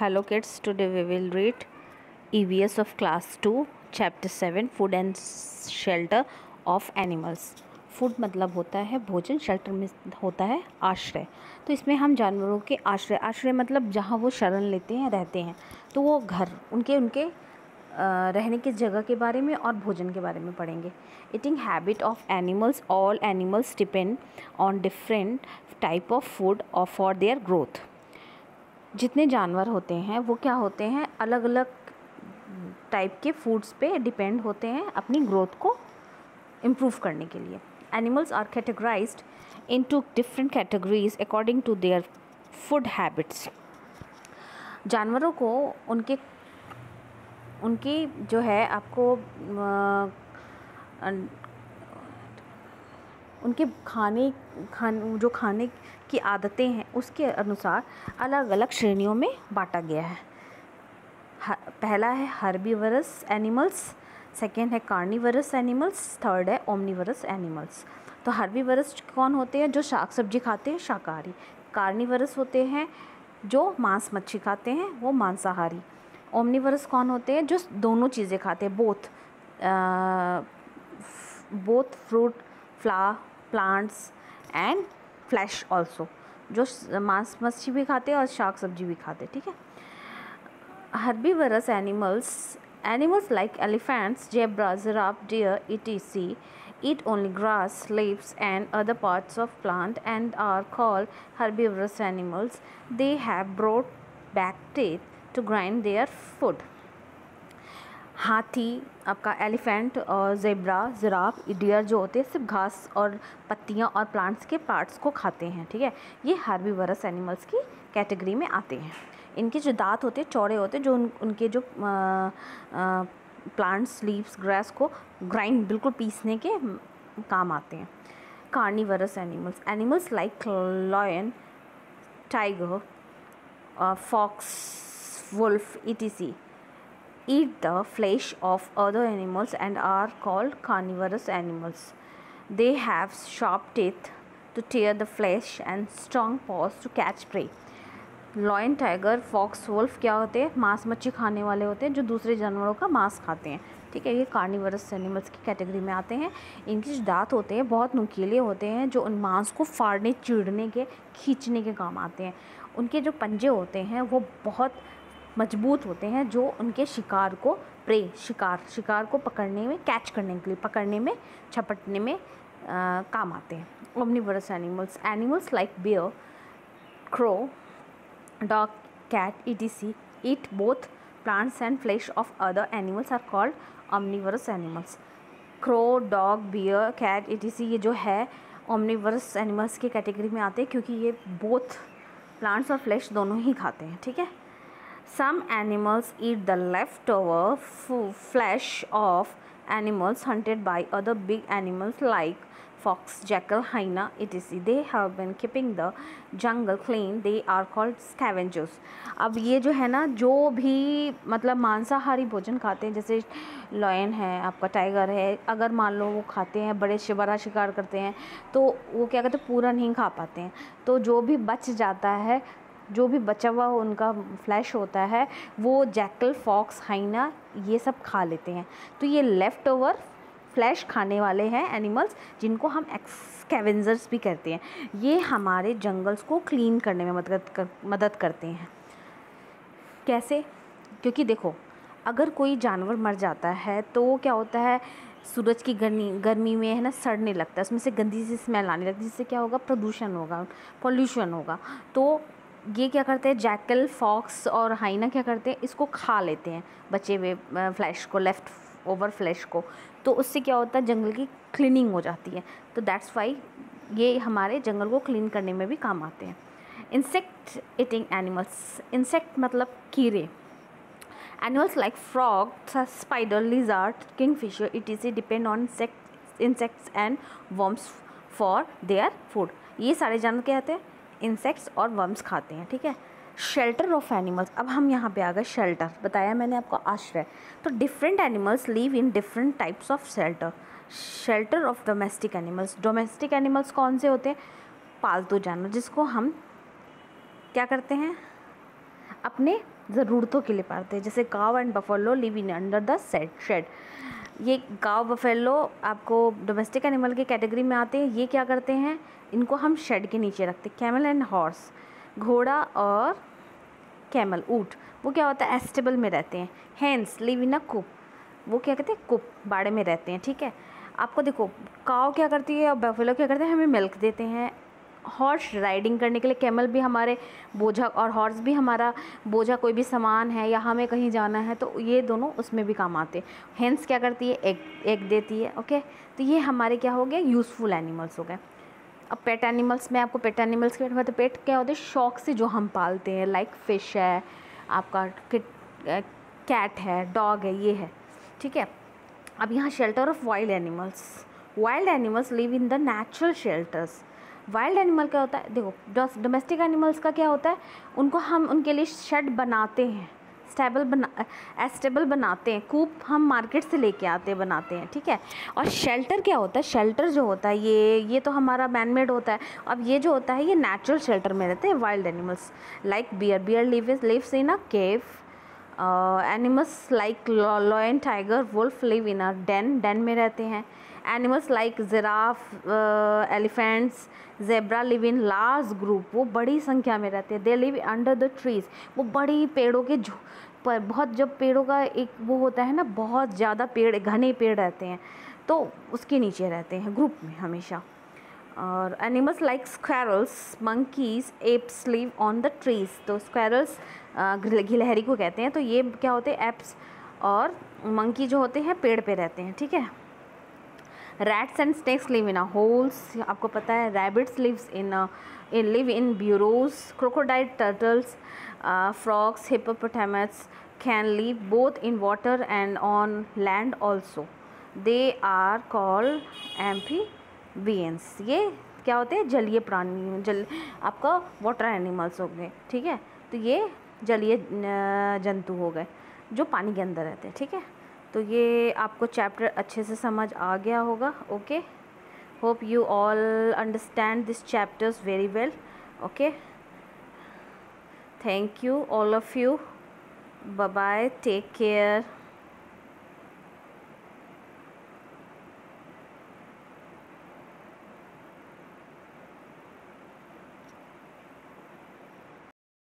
Hello kids, today we will read EVS of class 2 chapter 7 food and shelter of animals। Food मतलब होता है भोजन, shelter में होता है आश्रय। तो इसमें हम जानवरों के आश्रय मतलब जहाँ वो शरण लेते हैं, रहते हैं, तो वो घर उनके रहने की जगह के बारे में और भोजन के बारे में पढ़ेंगे। Eating habit of animals, all animals depend on different type of food और फॉर देयर ग्रोथ। जितने जानवर होते हैं वो क्या होते हैं, अलग अलग टाइप के फूड्स पे डिपेंड होते हैं अपनी ग्रोथ को इम्प्रूव करने के लिए। Animals are categorized into different categories according to their food habits. जानवरों को उनकी जो है आपको उनके खाने की आदतें हैं उसके अनुसार अलग अलग श्रेणियों में बांटा गया है। पहला है हर्बीवरस एनिमल्स, सेकेंड है कार्निवरस एनिमल्स, थर्ड है ओमनिवरस एनिमल्स। तो हर्बीवरस कौन होते हैं? जो शाक सब्जी खाते हैं, शाकाहारी। कार्निवरस होते हैं जो मांस मच्छी खाते हैं, वो मांसाहारी। ओमनिवरस कौन होते हैं? जो दोनों चीज़ें खाते हैं, both fruit, plants and flash also, जो मांस मच्छी भी खाते हैं और शाक सब्जी भी खाते हैं। ठीक है। Herbivorous animals like elephants, zebra, giraffe, deer, etc. eat only grass, leaves and other parts of plant and are called herbivorous animals. They have broad back teeth to grind their food. हाथी, आपका elephant और zebra, giraffe, dear जो होते हैं सिर्फ घास और पत्तियां और प्लांट्स के पार्ट्स को खाते हैं। ठीक है, ये हर्बीवरस एनिमल्स की कैटेगरी में आते हैं। इनके जो दांत होते हैं चौड़े होते हैं, जो उनके जो प्लांट्स, लीव्स, ग्रास को ग्राइंड बिल्कुल पीसने के काम आते हैं। Carnivorous animals like lion, tiger, fox, wolf, etc. eat the flesh of other animals and are called carnivorous animals. They have sharp teeth to tear the flesh and strong paws to catch prey. Lion, tiger, fox, wolf क्या होते हैं? मांस मच्छी खाने वाले होते हैं जो दूसरे जानवरों का मांस खाते हैं। ठीक है, ये कार्निवरस एनिमल्स की कैटेगरी में आते हैं। इनके जो दांत होते हैं बहुत नुकीले होते हैं, जो उन मांस को फाड़ने, चीरने के, खींचने के काम आते हैं। उनके जो पंजे होते हैं वो बहुत मजबूत होते हैं, जो उनके शिकार को शिकार को पकड़ने में, कैच करने के लिए, पकड़ने में, झपटने में काम आते हैं। Omnivorous animals like bear, crow, dog, cat, etc. eat both plants and flesh of other animals are called omnivorous animals. Crow, dog, bear, cat, etc. ये जो है ओमनिवरस एनिमल्स की कैटेगरी में आते हैं क्योंकि ये बोथ प्लांट्स और फ्लैश दोनों ही खाते हैं। ठीक है। Some animals eat the leftover flesh of animals hunted by other big animals like fox, jackal, hyena, etc. They have been keeping the jungle clean. They are called scavengers. अब ये जो है ना, जो भी मतलब मांसाहारी भोजन खाते हैं, जैसे लॉयन है, आपका टाइगर है, अगर मान लो वो खाते हैं, बड़ा शिकार करते हैं, तो वो क्या कहते हैं, पूरा नहीं खा पाते हैं। तो जो भी बच जाता है, जो भी बचा हुआ उनका फ्लैश होता है, वो जैकल, फॉक्स, हाइना ये सब खा लेते हैं। तो ये लेफ़्ट ओवर फ्लैश खाने वाले हैं एनिमल्स, जिनको हम स्कैवेंजर्स भी कहते हैं। ये हमारे जंगल्स को क्लीन करने में मदद करते हैं। कैसे? क्योंकि देखो, अगर कोई जानवर मर जाता है तो क्या होता है, सूरज की गर्मी में है ना, सड़ने लगता है, उसमें से गंदी सी स्मेल आने लगती है, जिससे क्या होगा, प्रदूषण होगा, पॉल्यूशन होगा। तो ये क्या करते हैं, जैकल, फॉक्स और हाइना क्या करते हैं, इसको खा लेते हैं, बचे हुए फ्लैश को, लेफ़्ट ओवर फ्लैश को। तो उससे क्या होता है, जंगल की क्लीनिंग हो जाती है। तो दैट्स वाई ये हमारे जंगल को क्लीन करने में भी काम आते हैं। इंसेक्ट ईटिंग एनिमल्स, इंसेक्ट मतलब कीड़े। Animals like frog, spider, lizard, Kingfisher, etc. Depend on insects and worms for their food. ये सारे जानवर क्या होते हैं, इंसेक्ट्स और वर्म्स खाते हैं। ठीक है। शेल्टर ऑफ एनिमल्स, अब हम यहाँ पे आ गए। शेल्टर बताया मैंने आपको, आश्रय। तो different animals live in different types of shelter. Shelter of domestic animals कौन से होते हैं? पालतू जानवर, जिसको हम क्या करते हैं, अपने ज़रूरतों के लिए पालते हैं। जैसे cow and buffalo live in under the shed. ये काव बफेलो आपको डोमेस्टिक एनिमल की कैटेगरी में आते हैं। ये क्या करते हैं, इनको हम शेड के नीचे रखते हैं। कैमल एंड हॉर्स, घोड़ा और कैमल ऊँट, वो क्या होता है एस्टेबल में रहते हैं। हेंस लिव इन अ कूप, वो क्या कहते हैं कूप, बाड़े में रहते हैं। ठीक है, आपको देखो काव क्या करती है और बफेलो क्या करते हैं, हमें मिल्क देते हैं। हॉर्स राइडिंग करने के लिए, कैमल भी हमारे बोझा और हॉर्स भी हमारा बोझा, कोई भी सामान है या हमें कहीं जाना है तो ये दोनों उसमें भी काम आते हैं। हेंस क्या करती है, एग देती है। ओके, तो ये हमारे क्या हो गए यूज़फुल एनिमल्स हो गए। अब पेट एनिमल्स में आपको पेट एनिमल्स के बारे में, तो पेट क्या होते हैं शौक से जो हम पालते हैं, लाइक फ़िश है, आपका कैट है, डॉग है, ये है। ठीक है, अब यहाँ shelter of wild animals. Wild animals live in the natural shelters. Wild animal क्या होता है, देखो डोमेस्टिक एनिमल्स का क्या होता है, उनको हम उनके लिए शेड बनाते हैं, एस्टेबल बनाते हैं। कूप हम मार्केट से लेके आते हैं, बनाते हैं। ठीक है, और शेल्टर क्या होता है, शेल्टर जो होता है ये तो हमारा मैनमेड होता है। अब ये जो होता है ये नेचुरल शेल्टर में रहते हैं wild animals. Like bear lives in a cave. Animals like lion, tiger, wolf live in a den में रहते हैं। Animals like giraffe, elephants, zebra live in large group, वो बड़ी संख्या में रहते हैं। They live under the trees, वो बड़ी पेड़ों के पर बहुत, जब पेड़ों का एक वो होता है ना, बहुत ज़्यादा पेड़, घने पेड़ रहते हैं तो उसके नीचे रहते हैं ग्रुप में हमेशा। और animals like squirrels, monkeys, apes live on the trees. तो स्क्वैरल्स गिलहरी को कहते हैं, तो ये क्या होते हैं एप्स, और मंकी जो होते हैं पेड़ पे रहते हैं। ठीक है, rats and snakes live in a holes, आपको पता है। Rabbits live in burrows. Crocodile, turtles, frogs, hippopotamus can live both in water and on land also. They are called amphibians. ये क्या होते हैं जलीय प्राणी, आपका वाटर एनिमल्स हो गए। ठीक है, तो ये जलीय जंतु हो गए जो पानी के अंदर रहते हैं। ठीक है, तो ये आपको चैप्टर अच्छे से समझ आ गया होगा। Okay, hope you all understand this chapters very well. Okay, thank you all of you, bye bye, take care.